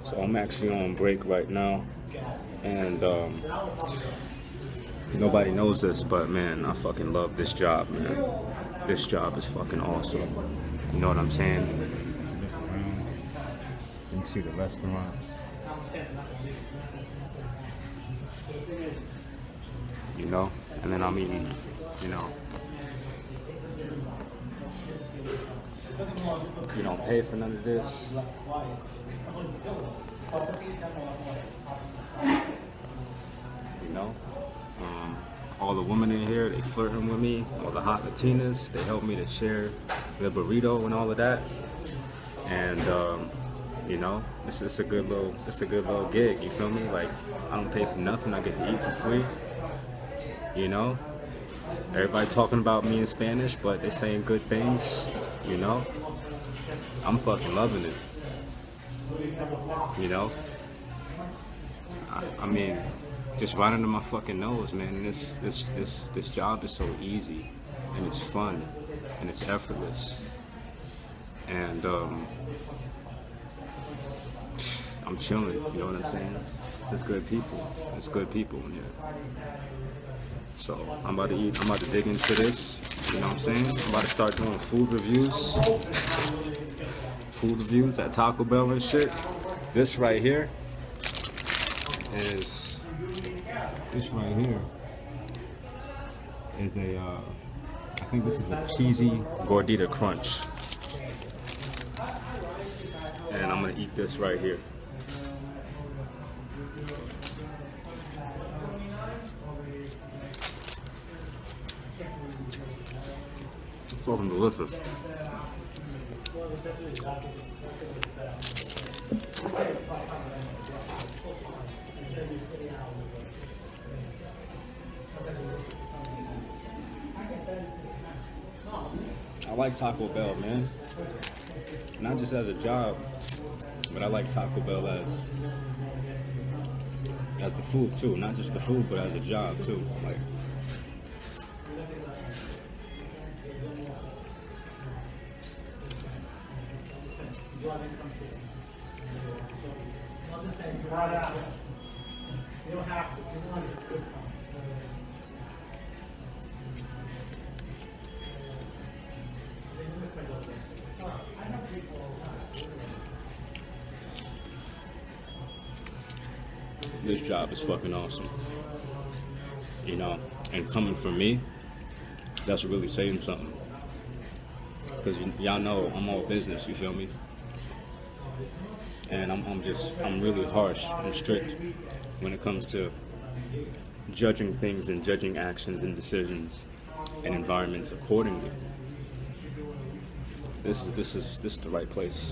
So I'm actually on break right now, and nobody knows this, but man, I fucking love this job, man. This job is fucking awesome. You know what I'm saying? Look around. You can see the restaurant. You know, and then I'm eating, you know. You don't pay for none of this. You know, all the women in here, they flirting with me. All the hot Latinas, they help me to share the burrito and all of that. And you know, it's a good little gig. You feel me? Like, I don't pay for nothing. I get to eat for free. You know, everybody talking about me in Spanish, but they saying good things. You know, I'm fucking loving it. You know, I mean, just right under my fucking nose, man. This job is so easy, and it's fun, and it's effortless, and I'm chilling. You know what I'm saying? There's good people. There's good people in here. So I'm about to eat. I'm about to dig into this. You know what I'm saying? I'm about to start doing food reviews. Food reviews at Taco Bell and shit. This right here is a I think this is a cheesy gordita crunch, and I'm gonna eat this right here. It's fucking delicious. I like Taco Bell, man. Not just as a job, but I like Taco Bell as the food too. Not just the food, but as a job too. Like, this job is fucking awesome. You know, and coming from me, that's really saying something. Because y'all know I'm all business, you feel me? And I'm really harsh and strict when it comes to judging things and judging actions and decisions and environments accordingly. This is the right place,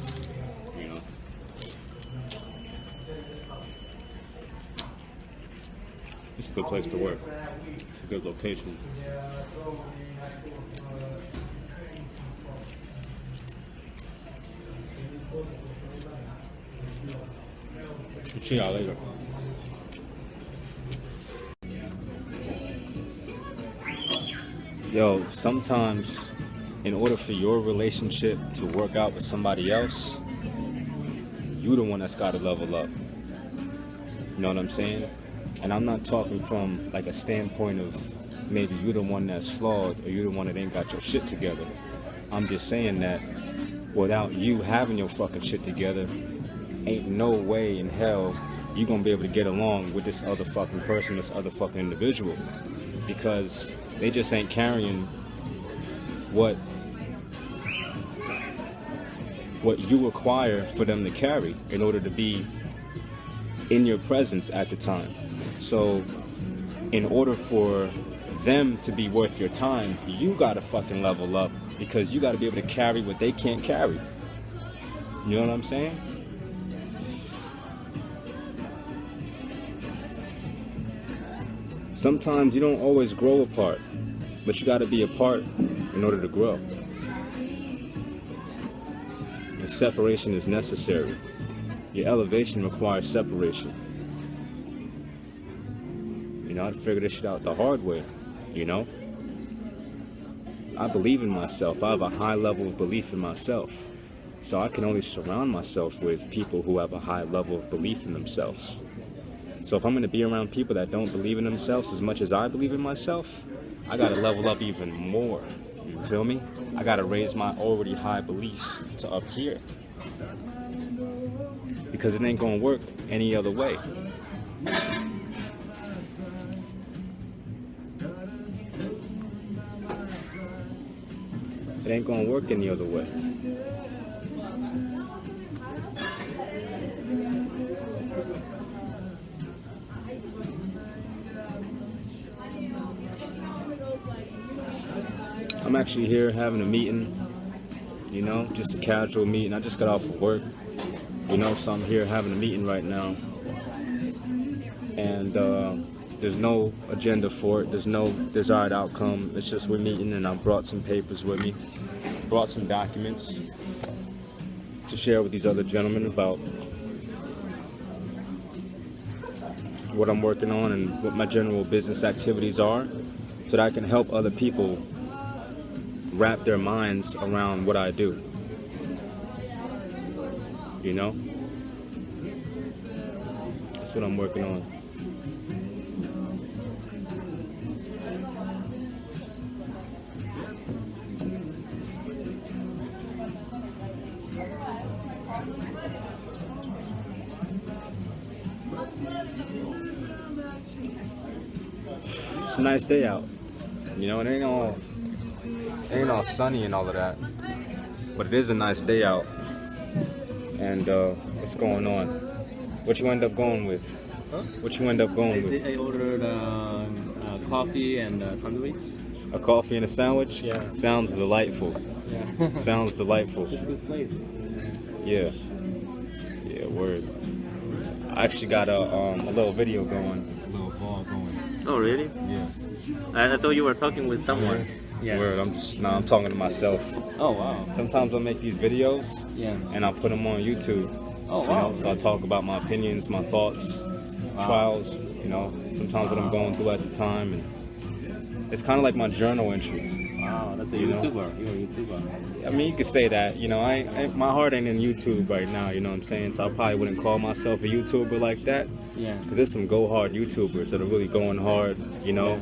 you know. It's a good place to work. It's a good location. See y'all later. Yo, sometimes in order for your relationship to work out with somebody else, you the one that's gotta level up. You know what I'm saying? And I'm not talking from like a standpoint of maybe you the one that's flawed or you the one that ain't got your shit together. I'm just saying that without you having your fucking shit together, ain't no way in hell you gonna be able to get along with this other fucking person, this other fucking individual, because they just ain't carrying what you require for them to carry in order to be in your presence at the time. So in order for them to be worth your time, you gotta fucking level up, because you gotta be able to carry what they can't carry. You know what I'm saying? Sometimes you don't always grow apart, but you gotta be apart in order to grow. And separation is necessary. Your elevation requires separation. You know, I had to figure this shit out the hard way, you know? I believe in myself. I have a high level of belief in myself. So I can only surround myself with people who have a high level of belief in themselves. So if I'm going to be around people that don't believe in themselves as much as I believe in myself, I got to level up even more. You feel me? I got to raise my already high belief to up here. Because it ain't going to work any other way. It ain't going to work any other way. I'm actually here having a meeting, you know, just a casual meeting. I just got off of work, you know, so I'm here having a meeting right now. And there's no agenda for it. There's no desired outcome. It's just we're meeting, and I brought some papers with me, brought some documents to share with these other gentlemen about what I'm working on and what my general business activities are, so that I can help other people wrap their minds around what I do. You know? That's what I'm working on. It's a nice day out. You know, it ain't all sunny and all of that, but it is a nice day out. And what's going on? What you end up going with? Huh? What you end up going with? I ordered coffee and a sandwich. A coffee and a sandwich? Yeah. Sounds delightful. Yeah. Sounds delightful. It's a good place. Yeah. Yeah, word. I actually got a little video going, a little vlog going. Oh, really? Yeah. I thought you were talking with someone. Yeah. Word. I'm talking to myself. Oh, wow. Sometimes I make these videos. Yeah. And I put them on YouTube. Oh, You wow. know, so I talk about my opinions, my thoughts, trials, you know, sometimes what I'm going through at the time. And it's kind of like my journal entry. Wow, that's a You know? YouTuber. You're a YouTuber. I mean, you could say that, you know, my heart ain't in YouTube right now, you know what I'm saying? So I probably wouldn't call myself a YouTuber like that. Yeah. Because there's some go hard YouTubers that are really going hard, you know.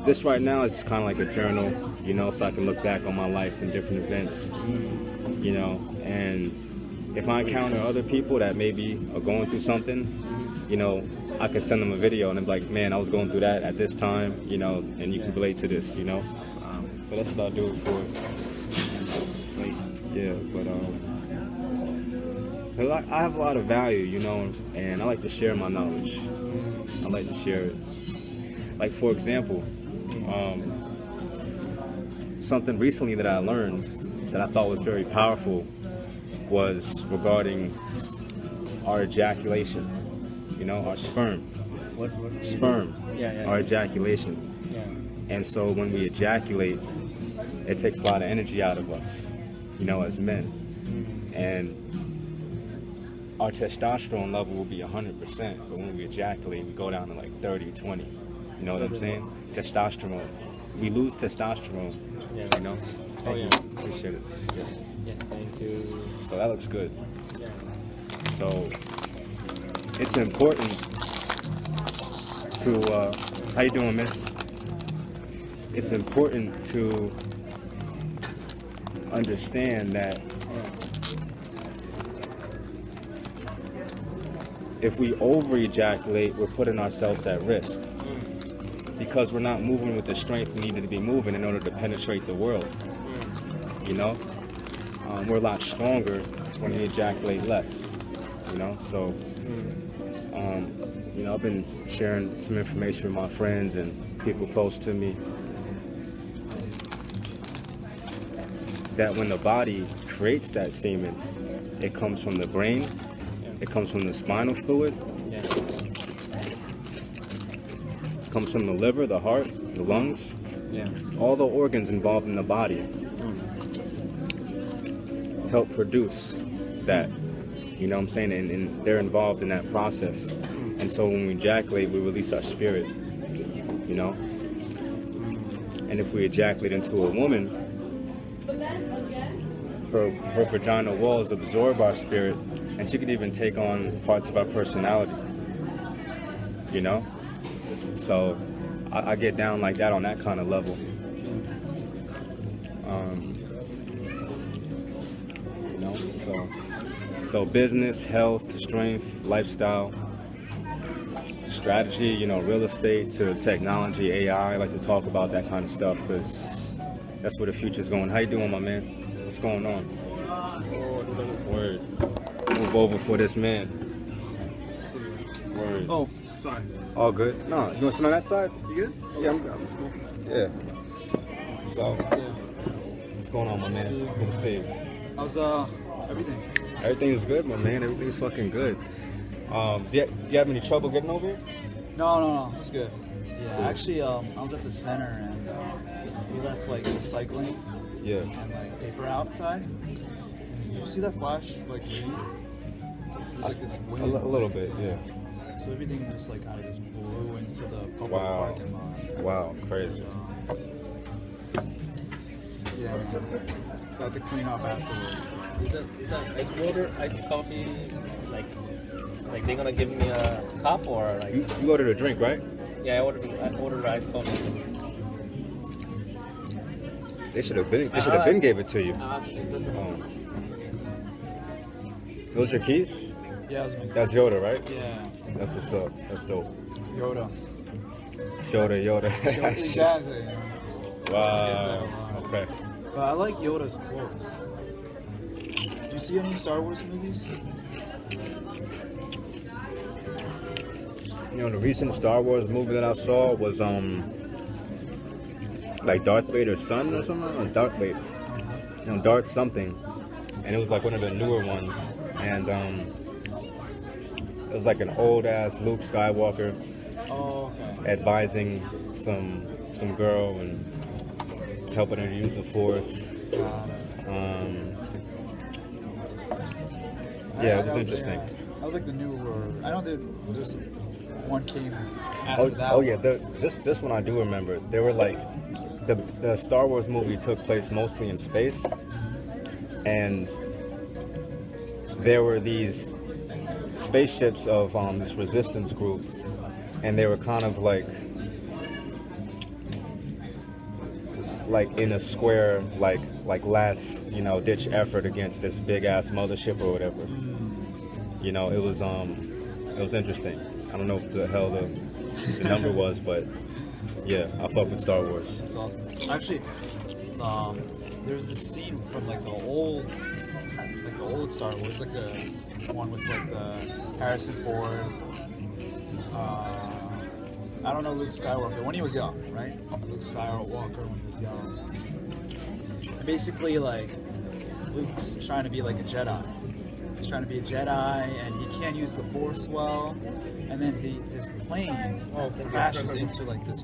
This right now is just kind of like a journal, you know, so I can look back on my life and different events, you know. And if I encounter other people that maybe are going through something, you know, I can send them a video and I'm like, man, I was going through that at this time, you know, and you can relate to this, you know. So that's what I do it for. Like, yeah, but I have a lot of value, you know, and I like to share my knowledge. I like to share it. Like, for example, something recently that I learned that I thought was very powerful was regarding our ejaculation, you know, our sperm. What? Sperm, Yeah. our ejaculation. Yeah. And so when we ejaculate, it takes a lot of energy out of us, you know, as men. And our testosterone level will be 100%, but when we ejaculate, we go down to like 30, 20. You know what I'm saying? Testosterone. We lose testosterone, Yeah. you know? Oh, Thank yeah. you. Appreciate it. Yeah. Yeah. Thank you. So that looks good. Yeah. So it's important to, how you doing, miss? It's important to understand that if we over-ejaculate, we're putting ourselves at risk because we're not moving with the strength we needed to be moving in order to penetrate the world. You know, we're a lot stronger when we ejaculate less. You know, so you know, I've been sharing some information with my friends and people close to me that when the body creates that semen, it comes from the brain, it comes from the spinal fluid, Yeah. it comes from the liver, the heart, the lungs, Yeah. all the organs involved in the body help produce that, you know what I'm saying, and they're involved in that process. And so when we ejaculate, we release our spirit, you know. And if we ejaculate into a woman, her vaginal walls absorb our spirit, and she could even take on parts of our personality. You know, so I get down like that on that kind of level. You know, so business, health, strength, lifestyle, strategy, you know, real estate to technology, AI. I like to talk about that kind of stuff because that's where the future's going. How you doing, my man? What's going on? Word. Move over for this man. Word. Oh, sorry. All good? No, you want to sit on that side? You good? Yeah, yeah. So, what's going on, my man? Good to see you. How's everything? Everything's good, my man. Everything's fucking good. Do you have any trouble getting over here? No, it's good. Yeah, actually, I was at the center and we left like recycling Yeah. and like paper outside. And did you see that flash? Like green? There's like this A wind. little bit, yeah. So everything just like kind of just blew into the public Wow. parking lot. Wow, crazy. Yeah, man. So I had to clean up afterwards. Is that ice water, iced coffee, like they gonna give me a cup or like? You ordered a drink, right? Yeah, I ordered iced coffee. They should have been gave it to you. Um, Those your keys? Yeah, it was my That's Yoda, right? Yeah, That's what's up. That's dope. Yoda. Yoda. Exactly. Wow. Okay. But I like Yoda's quotes. Do you see any Star Wars movies? You know, the recent Star Wars movie that I saw was like Darth Vader's son or something, or Darth Vader. You know, Darth something, and it was like one of the newer ones, and it was like an old ass Luke Skywalker Oh, okay. advising some girl and helping her to use the Force. Got it. Yeah, it was That interesting. That was like the newer. I know there's one came after that. Oh yeah, this one I do remember. They were like the Star Wars movie took place mostly in space, and there were these spaceships of this resistance group, and they were kind of like in a square, like last ditch effort against this big ass mothership or whatever. You know, it was interesting. I don't know what the hell the number was, but yeah, I fuck with Star Wars. It's awesome. Actually, there's this scene from like the old Star Wars, like the one with like the Harrison Ford. I don't know Luke Skywalker when he was young, right? Luke Skywalker when he was young. And basically, like Luke's trying to be like a Jedi. He's trying to be a Jedi, and he can't use the Force well. And then his plane crashes into like this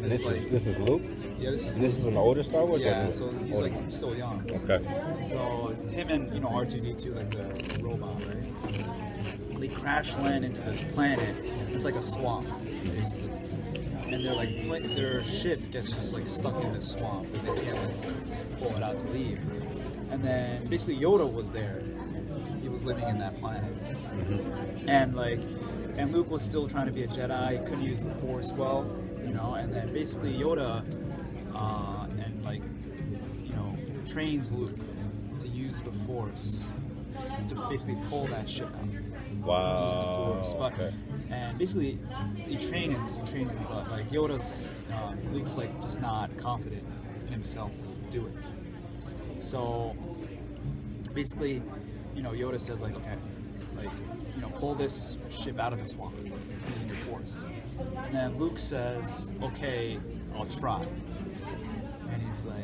This is Luke. yeah, this is This is an older Star Wars. yeah. Or So he's older like he's still young. one? Okay. So him and R2D2, like the robot, right? They crash land into this planet. It's like a swamp, basically. And they're like their ship gets just like stuck in this swamp, but they can't like pull it out to leave. And then basically Yoda was there. He was living in that planet, and Luke was still trying to be a Jedi. He couldn't use the Force well, And then basically Yoda, trains Luke to use the Force to basically pull that ship out. Wow. Use the Force, but Okay. and basically he trains him, but like Yoda's, Luke's like just not confident in himself to do it. So basically, Yoda says like, okay, pull this ship out of the swamp using your Force. And then Luke says, okay, I'll try. And he's like,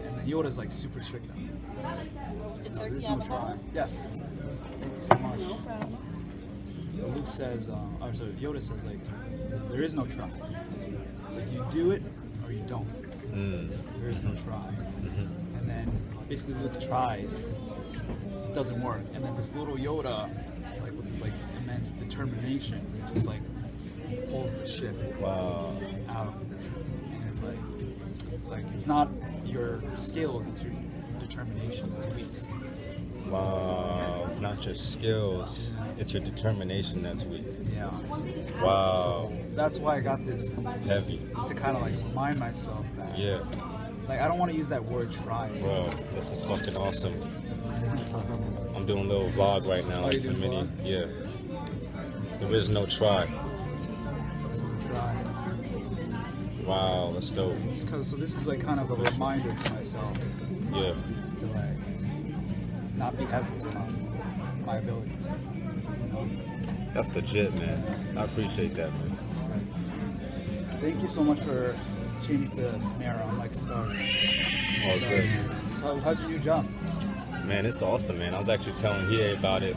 and then Yoda's like super strict on him. He's like, no, there's no try. Yes. Thank you so much. No problem. So Luke says, Yoda says like, there is no try. It's like you do it or you don't. There is no try. And then basically Luke tries, it doesn't work. And then this little Yoda, like with this like immense determination, just like pulls the ship Wow. out. And it's like it's not your skills, it's your determination that's weak. Wow, it's not your skills, it's your determination that's weak. Yeah. Wow, So that's why I got this heavy. to kind of like remind myself that. Yeah, Like I don't want to use that word try. bro, this is fucking awesome. I'm doing a little vlog right now, like you some doing mini, vlog? yeah. There is no try. Try. Wow, let's dope. So this is like kind of a reminder to myself Yeah, to like not be hesitant on my abilities. You know? that's legit, man. I appreciate that, man. That's great. Thank you so much for tuning to Mara. I'm like starving. All good. So how's your new job? Man, it's awesome, man. I was actually telling Hiei about it.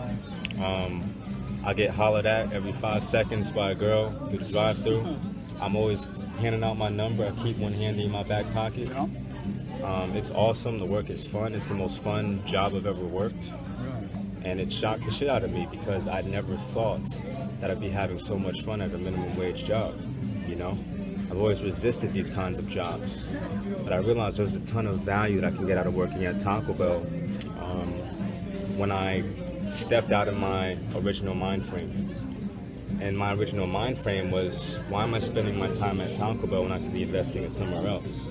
I get hollered at every 5 seconds by a girl through the drive-thru. I'm always handing out my number. I keep one handy in my back pocket. You know? It's awesome. The work is fun. It's the most fun job I've ever worked. Really? And it shocked the shit out of me because I never thought that I'd be having so much fun at a minimum wage job, you know? I've always resisted these kinds of jobs. But I realized there's a ton of value that I can get out of working at Taco Bell when I stepped out of my original mind frame. And my original mind frame was, why am I spending my time at Taco Bell when I could be investing it somewhere else?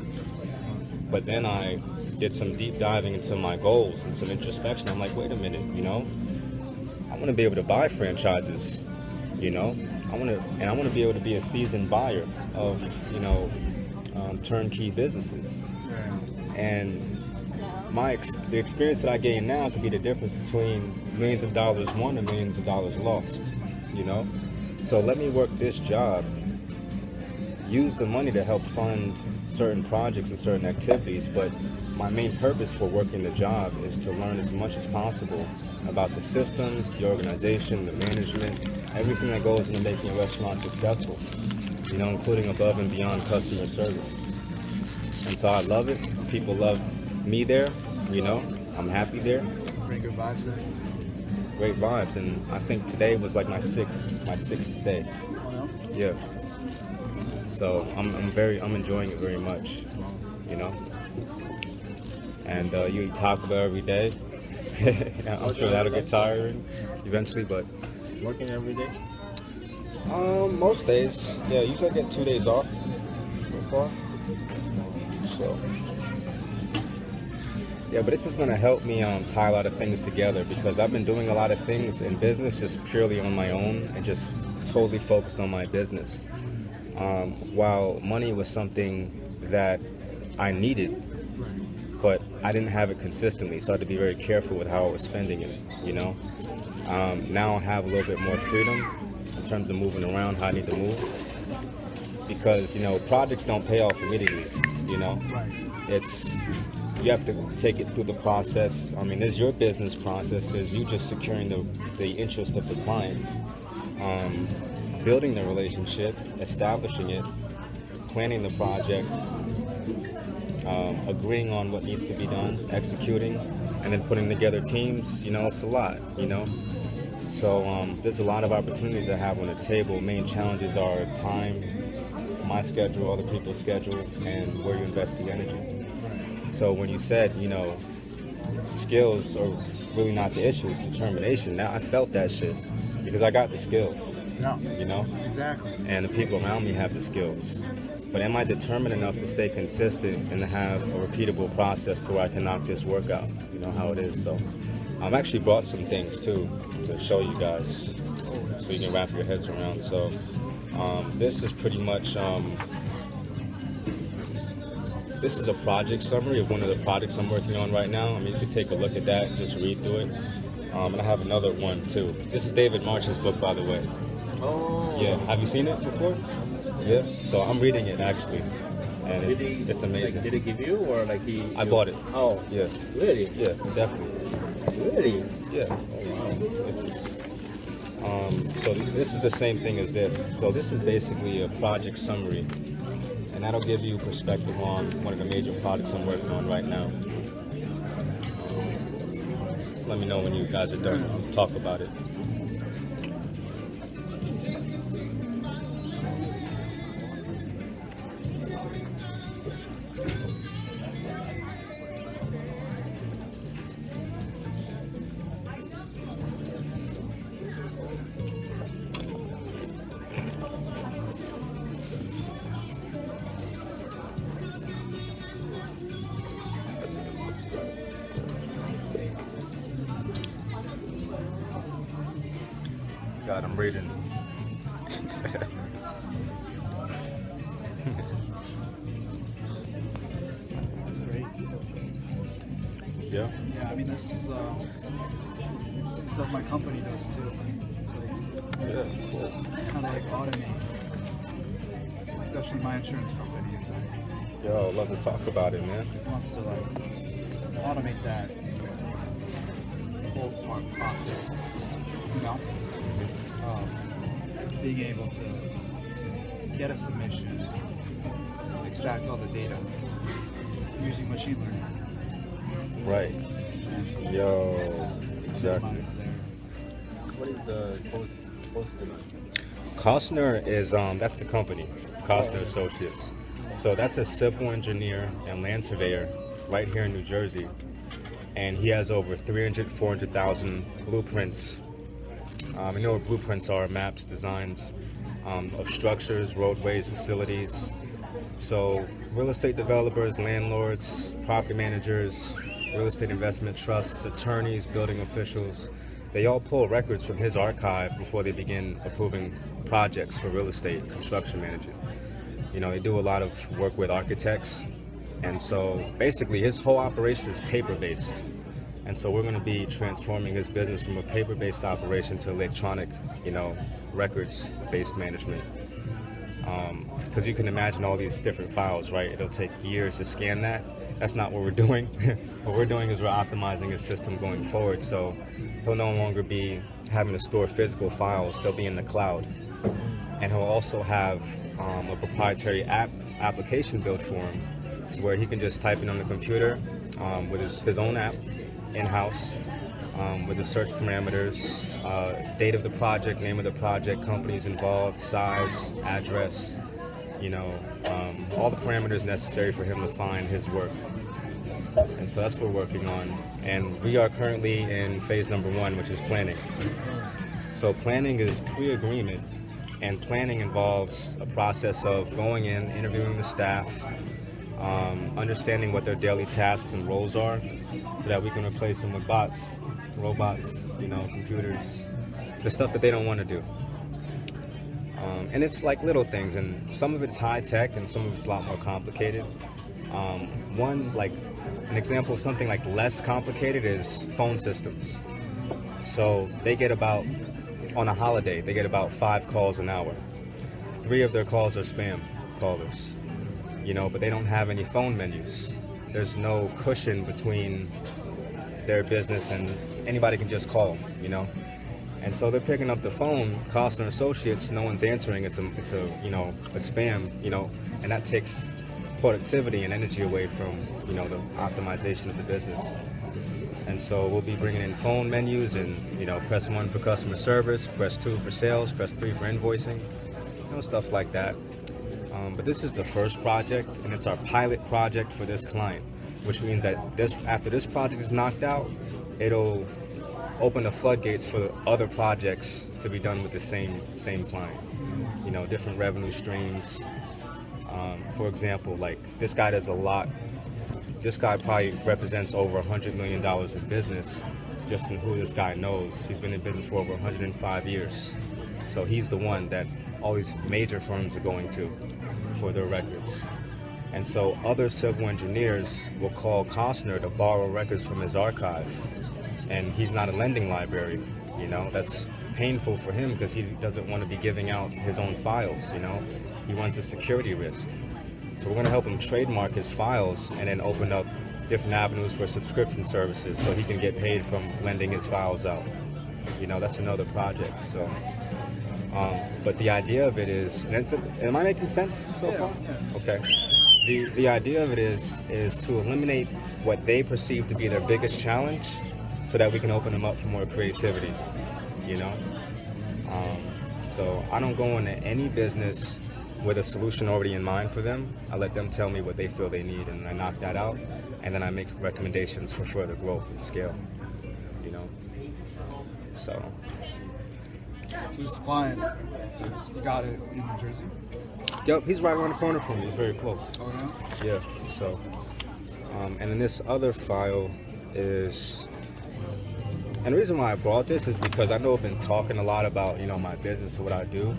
But then I did some deep diving into my goals and some introspection. I'm like, wait a minute, you know, I want to be able to buy franchises, you know, I want to be able to be a seasoned buyer of, you know, turnkey businesses. And the experience that I gain now could be the difference between millions of dollars won and millions of dollars lost, you know. So let me work this job, use the money to help fund certain projects and certain activities, but my main purpose for working the job is to learn as much as possible about the systems, the organization, the management, everything that goes into making a restaurant successful, you know, including above and beyond customer service. And so I love it. People love me there, you know, I'm happy there. Bring good vibes there. Great vibes, and I think today was like my sixth day. Oh, no? Yeah. So I'm enjoying it very much, you know. And you eat Taco Bell every day. I'm sure that'll get tiring eventually, but Working every day? most days, yeah. Usually I get 2 days off so far. So yeah, but this is gonna help me tie a lot of things together because I've been doing a lot of things in business just purely on my own and just totally focused on my business. While money was something that I needed, but I didn't have it consistently, so I had to be very careful with how I was spending it, you know. Now I have a little bit more freedom in terms of moving around how I need to move, because, you know, projects don't pay off immediately, you know. You have to take it through the process. I mean, there's your business process, there's you just securing the interest of the client, building the relationship, establishing it, planning the project, agreeing on what needs to be done, executing, and then putting together teams. You know, it's a lot, you know. So there's a lot of opportunities I have on the table. Main challenges are time, my schedule, other people's schedule, and where you invest the energy. So when you said, you know, skills are really not the issue, it's determination. Now I felt that shit because I got the skills, you know? Exactly. And the people around me have the skills. But am I determined enough to stay consistent and to have a repeatable process to where I can knock this work out? You know how it is. So I've actually brought some things too to show you guys so you can wrap your heads around. So this is pretty much, this is a project summary of one of the projects I'm working on right now. I mean, you could take a look at that and just read through it. And I have another one too. This is David March's book, by the way. Oh. Yeah, have you seen it before? Yeah. So I'm reading it actually, and it's amazing. Like, did he give you or like he? I bought it. Oh. Yeah. Really? Yeah, definitely. Really? Yeah. Oh wow. So this is the same thing as this. So this is basically a project summary, and that'll give you perspective on one of the major projects I'm working on right now. Let me know when you guys are done. Talk about it. God, I'm reading. That's great. Yeah. Yeah, I mean, this is some stuff my company does too. Yeah. Cool. Kind of like automate, especially my insurance company. Is like, Yo, I'd love to talk about it, man. wants to like automate that whole process. You know, being able to get a submission, extract all the data using machine learning. Right. And Yo, exactly. minimize their What is the post? Costner is that's the company, Costner Associates. So that's a civil engineer and land surveyor right here in New Jersey, and he has over 400,000 blueprints. You know what blueprints are? Maps, designs of structures, roadways, facilities. So real estate developers, landlords, property managers, real estate investment trusts, attorneys, building officials, they all pull records from his archive before they begin approving projects for real estate construction management. You know, they do a lot of work with architects, and so basically his whole operation is paper-based. And so we're going to be transforming his business from a paper-based operation to electronic, you know, records-based management. Because you can imagine all these different files, right? It'll take years to scan that. That's not what we're doing. What we're doing is we're optimizing his system going forward. So he'll no longer be having to store physical files. They'll be in the cloud. And he'll also have a proprietary application built for him, to where he can just type it on the computer with his own app in-house, with the search parameters, date of the project, name of the project, companies involved, size, address, you know, all the parameters necessary for him to find his work. And so that's what we're working on. And we are currently in phase number 1, which is planning. So planning is pre-agreement, and planning involves a process of going in, interviewing the staff, understanding what their daily tasks and roles are, so that we can replace them with bots, robots, you know, computers, the stuff that they don't want to do. And it's like little things, and some of it's high tech and some of it's a lot more complicated. An example of something like less complicated is phone systems. So they get about, on a holiday, they get about 5 calls an hour. 3 of their calls are spam callers, you know, but they don't have any phone menus. There's no cushion between their business and anybody can just call, you know. And so they're picking up the phone, Costner Associates, no one's answering, it's spam, you know, and that takes productivity and energy away from, you know, the optimization of the business. And so we'll be bringing in phone menus and, you know, press 1 for customer service, press 2 for sales, press 3 for invoicing, you know, stuff like that. But this is the first project, and it's our pilot project for this client, which means that after this project is knocked out, it'll open the floodgates for other projects to be done with the same client. You know, different revenue streams. For example, like this guy does a lot. This guy probably represents over $100 million in business, just in who this guy knows. He's been in business for over 105 years. So he's the one that all these major firms are going to for their records. And so other civil engineers will call Costner to borrow records from his archive. And he's not a lending library, you know. That's painful for him because he doesn't want to be giving out his own files, you know. He runs a security risk. So we're going to help him trademark his files and then open up different avenues for subscription services so he can get paid from lending his files out. You know, that's another project. So, but the idea of it is, am I making sense so far? Yeah. Okay. The idea of it is to eliminate what they perceive to be their biggest challenge, so that we can open them up for more creativity, you know? So I don't go into any business with a solution already in mind for them. I let them tell me what they feel they need, and I knock that out, and then I make recommendations for further growth and scale, you know? So this client, you got it in New Jersey? Yep, he's right around the corner from me. He's very close. Oh, yeah? Yeah, so. And then this other file is And the reason why I brought this is because I know I've been talking a lot about, you know, my business and what I do,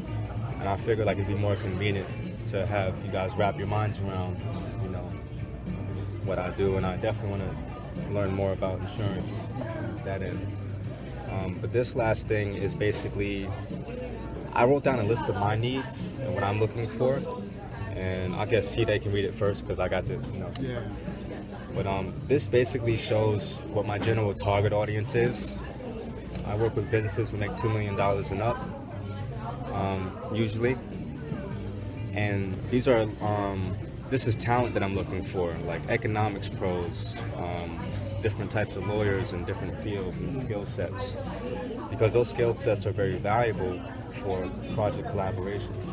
and I figured like it'd be more convenient to have you guys wrap your minds around, you know, what I do, and I definitely want to learn more about insurance, that end. But this last thing is basically, I wrote down a list of my needs and what I'm looking for, and I guess they can read it first because I got the, you know. Yeah. But this basically shows what my general target audience is. I work with businesses who make $2 million and up, usually. And these are, this is talent that I'm looking for, like economics pros, different types of lawyers in different fields and skill sets. Because those skill sets are very valuable for project collaborations.